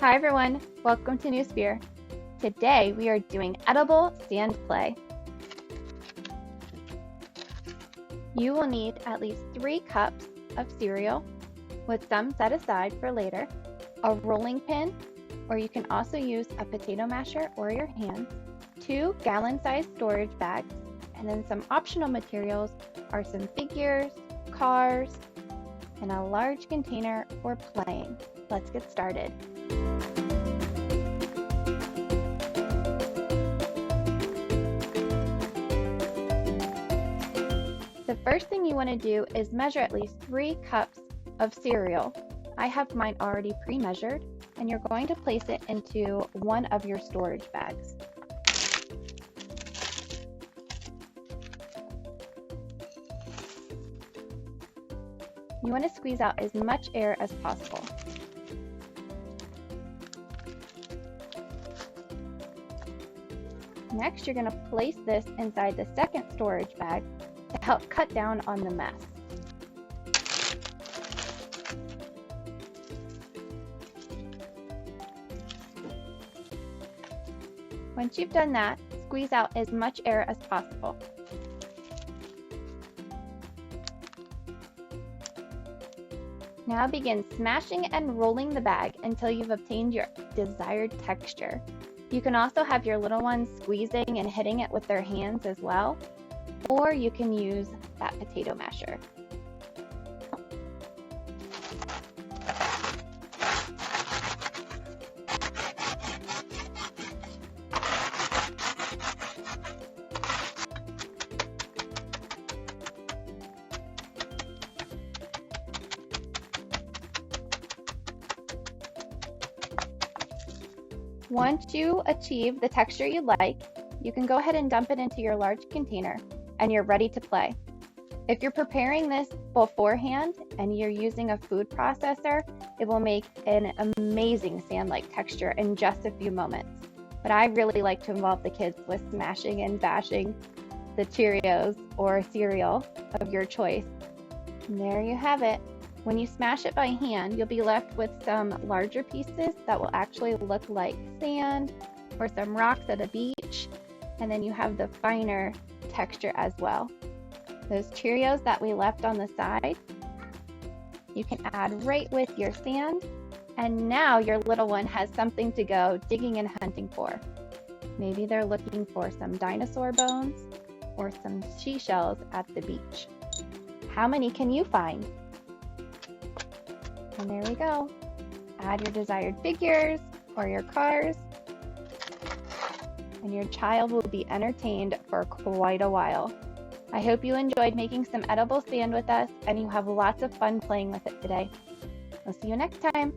Hi everyone, welcome to New Spear. Today we are doing edible sand play. You will need at least 3 cups of cereal, with some set aside for later, a rolling pin, or you can also use a potato masher or your hands, 2 gallon-sized storage bags, and then some optional materials are some figures, cars, and a large container for playing. Let's get started. The first thing you want to do is measure at least 3 cups of cereal. I have mine already pre-measured, and you're going to place it into one of your storage bags. You want to squeeze out as much air as possible. Next, you're going to place this inside the second storage bag to help cut down on the mess. Once you've done that, squeeze out as much air as possible. Now begin smashing and rolling the bag until you've obtained your desired texture. You can also have your little ones squeezing and hitting it with their hands as well, or you can use that potato masher. Once you achieve the texture you like, you can go ahead and dump it into your large container and you're ready to play. If you're preparing this beforehand and you're using a food processor, it will make an amazing sand-like texture in just a few moments. But I really like to involve the kids with smashing and bashing the Cheerios or cereal of your choice. And there you have it. When you smash it by hand, you'll be left with some larger pieces that will actually look like sand or some rocks at a beach. And then you have the finer texture as well. Those Cheerios that we left on the side, you can add right with your sand. And now your little one has something to go digging and hunting for. Maybe they're looking for some dinosaur bones or some seashells at the beach. How many can you find? And there we go. Add your desired figures or your cars, and your child will be entertained for quite a while. I hope you enjoyed making some edible sand with us and you have lots of fun playing with it today. We'll see you next time.